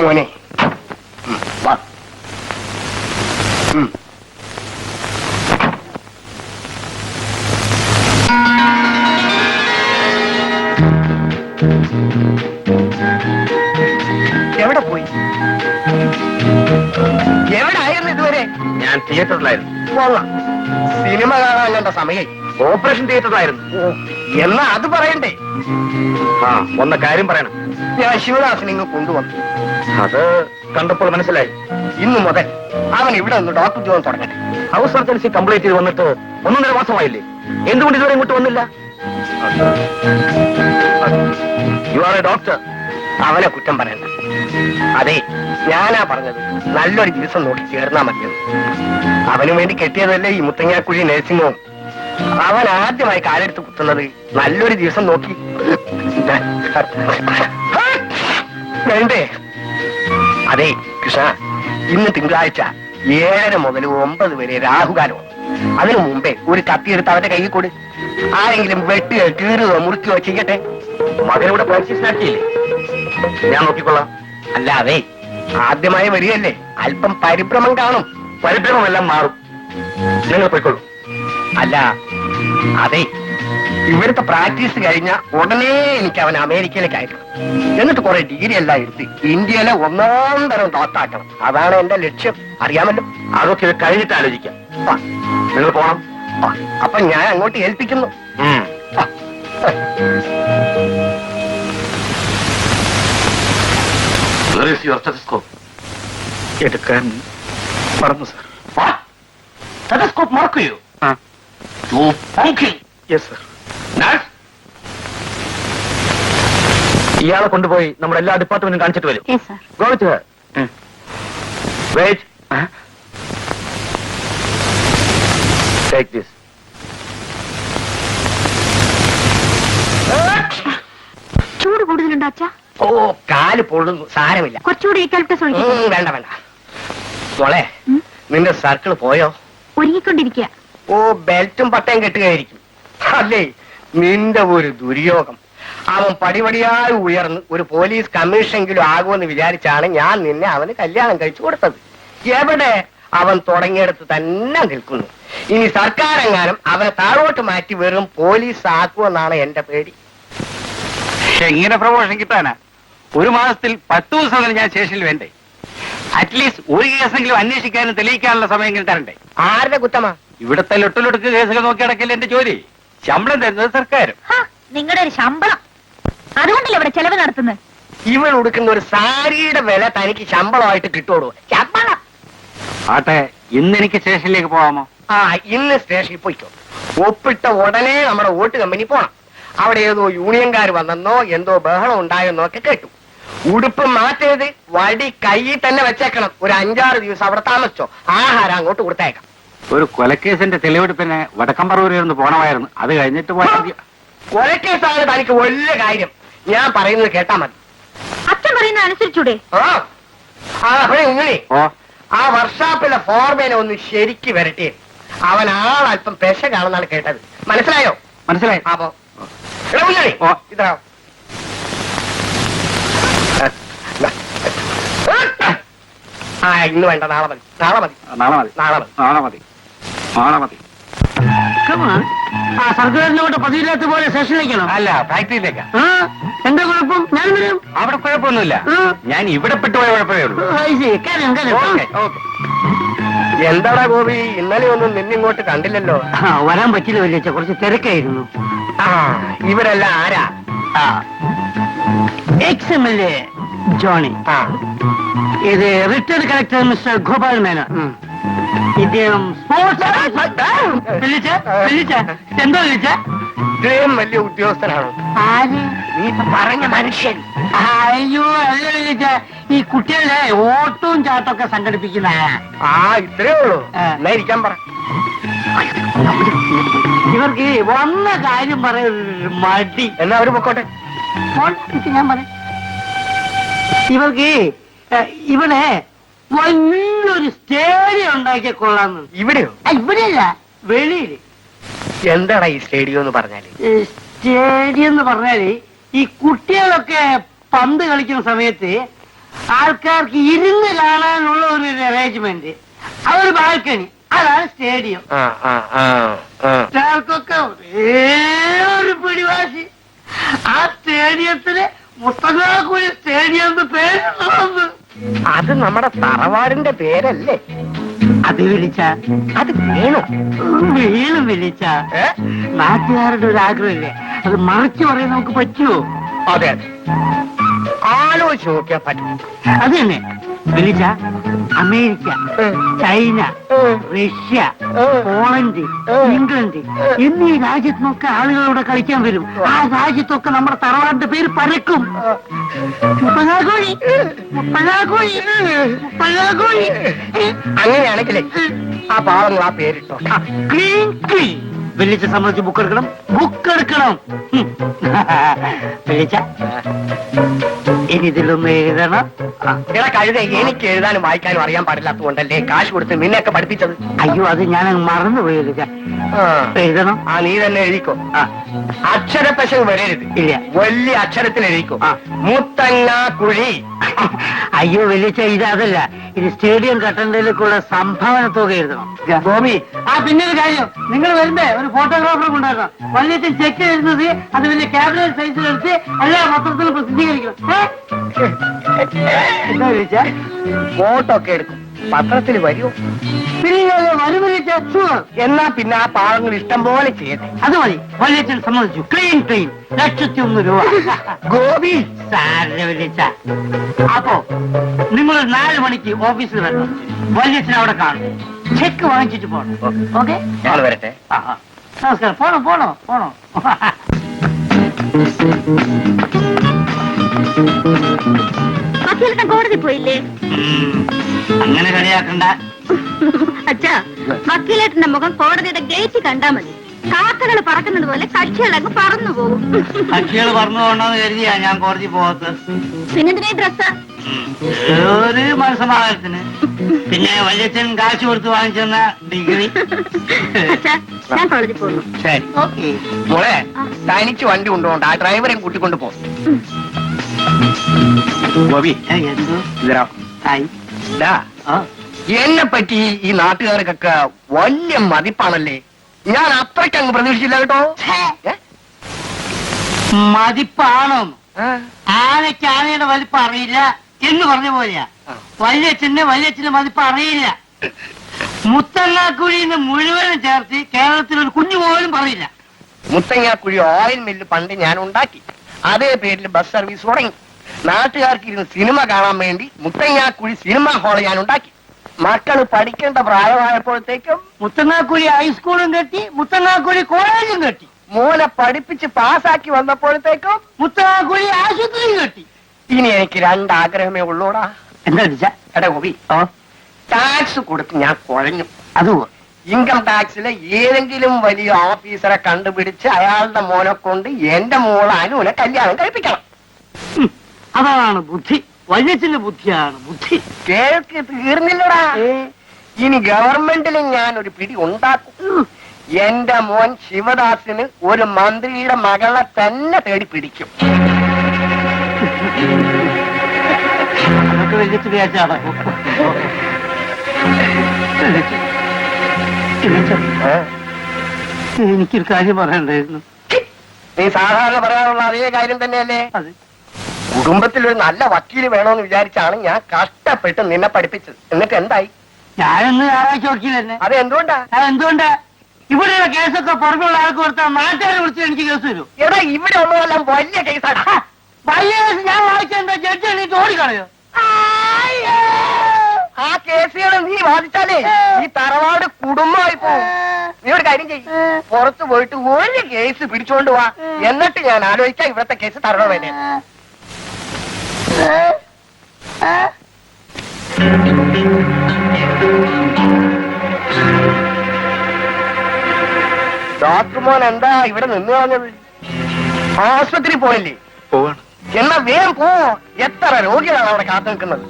മോനെ വാ. എവിടെ പോയി? എവിടെ ആയിരുന്നു ഇതുവരെ? ഞാൻ തിയേറ്ററിലായിരുന്നു. പോകാം. സിനിമ കാണാൻ കണ്ട സമയം ഓപ്പറേഷൻ തിയേറ്ററിലായിരുന്നു. എന്നാ അത് പറയണ്ടേ? ആ, ഒന്ന് കാര്യം പറയണം. ഞാൻ ശിവദാസൻ ഇങ്ങ് കൊണ്ടുവന്നു. അത് കണ്ടപ്പോൾ മനസ്സിലായി. ഇന്നു മുതൽ അവൻ ഇവിടെ നിന്ന് ഡോക്ടർ ജോൺ തുടങ്ങട്ടെ. ഹൗസ് സർജൻസി കംപ്ലീറ്റ് ചെയ്ത് വന്നിട്ട് 1.5 മാസമായില്ലേ? എന്തുകൊണ്ട് ഇതുവരെ ഇങ്ങോട്ട് വന്നില്ല? You are A doctor. അവനെ കുറ്റം പറയണ്ട. അതെ, ഞാനാ പറഞ്ഞത് നല്ലൊരു ദിവസം നോക്കി ചേർന്നാ മതിയെന്ന്. അവന് വേണ്ടി കെട്ടിയതല്ലേ ഈ മുത്തങ്ങാക്കുഴി നഴ്സിംഗ് ഹോം. അവൻ ആദ്യമായി കാലെടുത്ത് കുത്തുന്നത് നല്ലൊരു ദിവസം നോക്കി വേണ്ടേ? അതെ കൃഷ്ണ, ഇന്ന് തിങ്കളാഴ്ച 7:30 മുതൽ 9 വരെ രാഹുകാലമാണ്. അതിനു മുമ്പേ ഒരു കത്തിയെടുത്ത് അവന്റെ കയ്യിൽ കൊടു. ആരെങ്കിലും വെട്ടുകയോ കീറുകയോ മുറിക്കുകയോ ചെയ്യട്ടെ. മകനിവിടെ പ്രാക്ടീസ് നടത്തിയില്ലേ? ഞാൻ നോക്കിക്കൊള്ളാം. അല്ലാതെ ആദ്യമായി വരികയല്ലേ, അല്പം പരിഭ്രമം കാണും. പരിഭ്രമമെല്ലാം മാറും. നിങ്ങൾ പോയിക്കൊള്ളൂ. അല്ല, അതെ, ഇവിടുത്തെ പ്രാക്ടീസ് കഴിഞ്ഞ ഉടനെ എനിക്ക് അവൻ അമേരിക്കയിലേക്ക് അയക്കണം. എന്നിട്ട് കുറെ ഡിഗ്രി എല്ലാം എടുത്ത് ഇന്ത്യയിലെ 1-ാം തരം ഡോക്ടറാക്കണം. അതാണ് എന്റെ ലക്ഷ്യം. അറിയാമല്ലോ. അതൊക്കെ കഴിഞ്ഞിട്ട് ആലോചിക്കാം. നിങ്ങൾ പോണം. അപ്പൊ ഞാൻ അങ്ങോട്ട് ഏൽപ്പിക്കുന്നു. എടുക്കാൻ മറന്നു സാർ. സ്റ്റെതസ്കോപ്പ് മറക്കുകയോ? Yes sir. ഇയാളെ കൊണ്ടുപോയി നമ്മുടെ എല്ലാ ഡിപ്പാർട്ട്മെന്റും കാണിച്ചിട്ട് വരും. Go with her. Wait. Take this. ചൂട് കൂടുതലുണ്ടോ അച്ഛാ? ഓ, കാല് പൊള്ളുന്നു. സാരമില്ല. കുറച്ചുകൂടി വേണ്ട വേണ്ട. മോളെ, നിന്റെ സർക്കിൾ പോയോ? ഒരുങ്ങിക്കൊണ്ടിരിക്കുക. ഓ, ബെൽറ്റും പട്ടയും കെട്ടുകയായിരിക്കും. അല്ലേ, നിന്റെ ഒരു ദുര്യോഗം. അവൻ പടിപടിയായി ഉയർന്ന് ഒരു പോലീസ് കമ്മീഷനെങ്കിലും ആകുമെന്ന് വിചാരിച്ചാണ് ഞാൻ നിന്നെ അവന് കല്യാണം കഴിച്ചു കൊടുത്തത്. എവിടെ അവൻ തുടങ്ങിയെടുത്ത് തന്നെ നിൽക്കുന്നു. ഇനി സർക്കാരെങ്ങാനും അവനെ താഴോട്ട് മാറ്റി വെറും പോലീസ് ആക്കുമെന്നാണ് എന്റെ പേടി. എങ്ങനെ പ്രമോഷൻ കിട്ടാനാ? 1 മാസത്തിൽ 10 ദിവസം ഞാൻ സ്റ്റേഷനിൽ വേണ്ടേ? അറ്റ്ലീസ്റ്റ് ഒരു കേസെങ്കിലും അന്വേഷിക്കാനും തെളിയിക്കാനുള്ള സമയം തരണ്ടേ? ആരുടെ കുറ്റമാ? ഇവിടത്തെ ലൊട്ടലൊടുക്ക് കേസുകൾ നോക്കി അടക്കല്ലേ എന്റെ ജോലി. ശമ്പളം തരുന്നത് സർക്കാരും. നിങ്ങളുടെ ഒരു ശമ്പളം അതുകൊണ്ടല്ലേ ഇവിടെ ചെലവ് നടത്തുന്നത്. ഇവൾ ഉടുക്കുന്ന ഒരു സാരിയുടെ വില തനിക്ക് ശമ്പളമായിട്ട് കിട്ടുള്ളൂ. ശമ്പളം. ആട്ടെ, ഇന്ന് എനിക്ക് സ്റ്റേഷനിലേക്ക് പോവാമോ? ഇന്ന് സ്റ്റേഷനിൽ പോയിക്കോ. ഒപ്പിട്ട ഉടനെ നമ്മുടെ വോട്ട് കമ്പനി പോണം. അവിടെ ഏതോ യൂണിയൻകാർ വന്നെന്നോ എന്തോ ബഹളം ഉണ്ടായെന്നോ ഒക്കെ കേട്ടു. ഉടുപ്പ് മാറ്റരുത്, വടി കയ്യിൽ തന്നെ വെച്ചേക്കണം. ഒരു 5-6 ദിവസം അവിടെ താമസിച്ചോ. ആഹാരം അങ്ങോട്ട് കൊടുത്തേക്കാം. ഒരു കൊലക്കേസിന്റെ തെളിവെടുപ്പിന് വടക്കമ്പറൂരിൽ നിന്ന് പോണമായിരുന്നു. അത് കഴിഞ്ഞിട്ട് പോയാൽ. കൊലക്കേസാണ് തനിക്ക് വലിയ കാര്യം. ഞാൻ പറയുന്നത് കേട്ടാ മതി. അച്ഛൻ പറയുന്നത് അനുസരിച്ചൂടെ? അപ്പോഴേ ഉണ്ണി, ഓ, ആ വർഷാപ്പിലെ ഫോർമേനെ ഒന്ന് ശരിക്ക് വരട്ടെ. അവൻ ആളല്പം പെശ കാണുന്നാണ് കേട്ടത്. മനസ്സിലായോ? മനസ്സിലായി. അപ്പോ ഉണ്ണി, ഓ, ഇതാ ഇന്ന് വേണ്ട, നാളെ മതി. നാളെ മതി. നാളെ മതി. നാളെ മതി. നാളെ മതി. നാളെ മതി. സർക്കാരിനോട്ട് പതിവില്ലാത്ത പോലെ സ്റ്റേഷനിലേക്കാണോ? അല്ല, ഫാക്ടറിയിലേക്കാ. എന്താ കുഴപ്പം? ഞാൻ വരും. അവിടെ കുഴപ്പമൊന്നുമില്ല. ഞാൻ ഇവിടെ പെട്ടുപോയ കുഴപ്പമേ ഉള്ളൂ. എന്താടാ ഗോപി, ഇന്നലെ ഒന്നും നിന്നിങ്ങോട്ട് കണ്ടില്ലല്ലോ. വരാൻ പറ്റില്ല വലിയ, കുറച്ച് തിരക്കായിരുന്നു. ഇവരെല്ലാം ആരാ? XMLA Johnny. ഇത് retired collector mister Gopal Menon. ഇദ്ദേഹം എന്തോ വിളിച്ച ഇത്രയും വലിയ ഉദ്യോഗസ്ഥനാണോ? ആര്? നീ പറഞ്ഞ മനുഷ്യൻ. അയ്യോ, അല്ല വിളിച്ച ഈ കുട്ടികളുടെ ഓട്ടവും ചാട്ടമൊക്കെ സംഘടിപ്പിക്കുന്ന. ഇത്രേ ഉള്ളൂ. എന്നാ ഇരിക്കാൻ പറ. ഇവർക്ക് വന്ന കാര്യം പറയുന്ന മടി. എന്നാ അവര് പൊക്കോട്ടെ. ഞാൻ പറയാം. ഇവർക്ക് ഇവിടെ വലിയൊരു സ്റ്റേഡിയം ഉണ്ടാക്കിയ കൊള്ളാന്ന്. ഇവിടെയോ? ഇവിടെയല്ല, വെളിയില്. എന്താടാ ഈ സ്റ്റേഡിയം എന്ന് പറഞ്ഞാല്? സ്റ്റേഡിയം എന്ന് പറഞ്ഞാല് ഈ കുട്ടികളൊക്കെ പന്ത് കളിക്കുന്ന സമയത്ത് ആൾക്കാർക്ക് ഇരുന്ന് കാണാനുള്ള ഒരു അറേഞ്ച്മെന്റ്, അതൊരു ബാൽക്കണി, അതാണ് സ്റ്റേഡിയം. ആൾക്കൊക്കെ ഒരേ ഒരു പിടിവാശി, ആ സ്റ്റേഡിയത്തിന് മുത്തങ്ങാക്കുഴി സ്റ്റേഡിയം എന്ന് പേരുള്ളത്. അത് നമ്മുടെ തറവാടിന്റെ പേരല്ലേ? അത് വിളിച്ച അത് വേണോ? വീണും വിളിച്ച നാട്ടുകാരുടെ ഒരു ആഗ്രഹമില്ലേ, അത് മറിച്ച് പറയാൻ നമുക്ക് പറ്റുമോ? അതെ അതെ, ആലോചിച്ച് നോക്കിയാ പറ്റും. അത് തന്നെ വിളിച്ച America, China, Russia, Poland, England എന്നീ രാജ്യത്തിനൊക്കെ ആളുകളോട് കളിക്കാൻ വരും. ആ രാജ്യത്തൊക്കെ നമ്മുടെ തറവാടിന്റെ പേര് പരക്കും. മുപ്പതാകോഴി, മുപ്പതാകോഴി, മുപ്പതാകോഴി. അങ്ങനെയാണെങ്കിലേ ആ പാവങ്ങൾ ആ പേരിട്ടോ. Clean clean. വെള്ളിച്ച സംബന്ധിച്ച് ബുക്ക് എടുക്കണം, ബുക്ക് എടുക്കണം. വെള്ളിച്ച ഇനി ഇതിലൊന്ന് എഴുതണം. എടാ കഴുത, എനിക്ക് എഴുതാനും വായിക്കാനും അറിയാൻ പാടില്ലാത്തതുകൊണ്ടല്ലേ കാശ് കൊടുത്ത് നിന്നെയൊക്കെ പഠിപ്പിച്ചത്. അയ്യോ, അത് ഞാൻ മറന്നുപോയി വെള്ളിച്ച. എഴുതണം. ആ നീ തന്നെ എഴുതിക്കോ. അക്ഷരപ്പശവ് വരരുത്. ഇല്ല. വലിയ അക്ഷരത്തിൽ എഴുതിക്കോ. മുത്തങ്ങ കുഴി. അയ്യോ വെള്ളിച്ച, ഇത് അതല്ല, ഇത് സ്റ്റേഡിയം കട്ടണ്ടയിലേക്കുള്ള സംഭാവന തുക എഴുതണം. ഗോപി, പിന്നെ ഒരു കാര്യം, നിങ്ങൾ വരുമ്പേ ഒരു ഫോട്ടോഗ്രാഫറെ കൊണ്ടുവരണം. വല്യച്ഛൻ ചെക്ക് എഴുതുന്നത് അത് വലിയ ക്യാബിനറ്റ് സൈസിലെടുത്ത് എല്ലാ പത്രത്തിലും പ്രസിദ്ധീകരിക്കണം. എന്താ വിളിച്ച? ഫോട്ടോ ഒക്കെ എടുക്കും, പത്രത്തിൽ വരുമോ? പിന്നെ വരും വിളിച്ച. എന്നാ പിന്നെ ആ പാവങ്ങൾ ഇഷ്ടം പോലെ ചെയ്യട്ടെ. അത് മതി. വല്യച്ഛൻ സമ്മതിച്ചു. Clean clean. 1,01 രൂപ. ഗോപി സാറിനെ വിളിച്ച. അപ്പോ നിങ്ങൾ 4 മണിക്ക് ഓഫീസിൽ വരണം. വല്യച്ഛൻ അവിടെ കാണും. ചെക്ക് വാങ്ങിച്ചിട്ട് പോണം. ഓക്കെ, ഞാൻ വരട്ടെ. നമസ്കാരം. പോണോ പോണോ പോണോ. വക്കീലട്ടൻ കോടതി പോയില്ലേ? അങ്ങനെ കളിയാക്കണ്ട. അച്ഛാ, വക്കീലേട്ടന്റെ മുഖം കോടതിയുടെ ഗേറ്റ് കണ്ടാ മതി. കാക്കകൾ പറക്കുന്നത് പോലെ കക്ഷികളങ്ങ് പറന്നു പോകും. കക്ഷികൾ പറഞ്ഞു പോകണമെന്ന് കരുതിയാ ഞാൻ കോടതി പോകത്ത്. പിന്നെന്തിനാ ഡ്രസ്സ്? ഒരു മനസ്സമാധാനത്തിന്. പിന്നെ വല്യച്ഛൻ കാശ് കൊടുത്ത് വാങ്ങിച്ചെന്ന ഡിഗ്രി. അച്ഛാ, ഞാൻ കോടതി പോകുന്നു. ശരി. ഓക്കെ. മോളെ, തനിച്ച് വണ്ടി കൊണ്ടുപോകണ്ട, ആ ഡ്രൈവറെയും കൂട്ടിക്കൊണ്ട് പോ. ഗോപി, എന്തോ ഇതിരാ. ആയി. ഡാ, എന്നെ പറ്റി ഈ നാട്ടുകാർക്കൊക്കെ വലിയ മതിപ്പാണല്ലേ. ഞാൻ അത്രയ്ക്ക് അങ്ങ് പ്രതീക്ഷിച്ചില്ല കേട്ടോ. മതിപ്പാണോ? ആനയ്ക്ക് ആനയുടെ വലിപ്പം അറിയില്ല എന്ന് പറഞ്ഞ പോലെയാ വല്യച്ഛന്റെ മതിപ്പ് അറിയില്ല. മുത്തങ്ങാക്കുഴിന്ന് മുഴുവനും ചേർത്ത് കേരളത്തിൽ ഒരു കുഞ്ഞു പോലും പറയില്ല. മുത്തങ്ങാക്കുഴി ഓയിൽ മില്ല് പണ്ട് ഞാൻ ഉണ്ടാക്കി. അതേ പേരിൽ ബസ് സർവീസ് തുടങ്ങി. നാട്ടുകാർക്ക് ഇരുന്ന് സിനിമ കാണാൻ വേണ്ടി മുത്തങ്ങാക്കുഴി സിനിമ ഹാള് ഞാൻ ഉണ്ടാക്കി. മക്കള് പഠിക്കേണ്ട പ്രായമായപ്പോഴത്തേക്കും മുത്തങ്ങാക്കുഴി ഹൈസ്കൂളും കെട്ടി, മുത്തങ്ങാക്കുഴി കോളേജും കെട്ടി. മോനെ പഠിപ്പിച്ച് പാസ്സാക്കി വന്നപ്പോഴത്തേക്കും മുത്തങ്ങാക്കുഴി ആശുപത്രിയും കെട്ടി. ഇനി എനിക്ക് 2 ആഗ്രഹമേ ഉള്ളൂടാ. എന്താ വിളിച്ചാ? എടാ ഗോപി, ടാക്സ് കൊടുത്ത് ഞാൻ കുഴഞ്ഞു. അത് ഇൻകം ടാക്സിലെ ഏതെങ്കിലും വലിയ ഓഫീസറെ കണ്ടുപിടിച്ച് അയാളുടെ മോനെ കൊണ്ട് എന്റെ മോളെ അനുവിനെ കല്യാണം കഴിപ്പിക്കണം. അതാണ് ബുദ്ധി. വല്യച്ഛന്റെ ബുദ്ധിയാണ് ബുദ്ധി. കേൾക്ക് തീർന്നില്ലടാ. ഇനി ഗവൺമെന്റിലും ഞാൻ ഒരു പിടി ഉണ്ടാക്കും. എന്റെ മോൻ ശിവദാസിന് ഒരു മന്ത്രിയുടെ മകളെ തന്നെ തേടി പിടിക്കും. അതൊക്കെ വല്യച്ഛൻ വിചാരിച്ചാണ്. എനിക്കൊരു കാര്യം പറയണ്ടായിരുന്നു. നീ സാധാരണ പറയാനുള്ള അതേ കാര്യം തന്നെയല്ലേ? അതെ. കുടുംബത്തിൽ ഒരു നല്ല വക്കീല് വേണമെന്ന് വിചാരിച്ചാണ് ഞാൻ കഷ്ടപ്പെട്ട് നിന്നെ പഠിപ്പിച്ചത്. എന്നിട്ട് എന്തായി? ഞാനൊന്ന് ഞായറാഴ്ച വക്കീൽ തന്നെ. അത് എന്തുകൊണ്ടാ? എന്തുകൊണ്ടാ? ഇവിടെയുള്ള കേസൊക്കെ പുറത്തുള്ള ആൾക്ക് കൊടുത്താൽ നാട്ടുകാരെ വിളിച്ച് എനിക്ക് കേസ് വരും. എടാ, ഇവിടെ ഉള്ളതെല്ലാം വലിയ കേസാണ്. വലിയ കേസ് ഞാൻ വായിച്ചെന്താ ജഡ്ജി എണീറ്റ് ഓടിക്കളയോ? ആ കേസുകൾ നീ വാദിച്ചാലേ ഈ തറവാട് കുടുംബമായി പോവും. നീ ഒരു കാര്യം ചെയ്യും, പുറത്തു പോയിട്ട് ഒരു കേസ് പിടിച്ചോണ്ട് വാ. എന്നിട്ട് ഞാൻ ആലോചിക്കാം ഇവിടത്തെ കേസ് തരണോ വേണ്ടേ. ഡോക്ടർ മോൻ എന്താ ഇവിടെ നിന്ന് കളഞ്ഞത്? ആശുപത്രി പോയില്ലേ? പോവാണ്. എന്നാ വേഗം പോ. എത്ര രോഗികളാണ് അവിടെ കാത്തു നിൽക്കുന്നത്.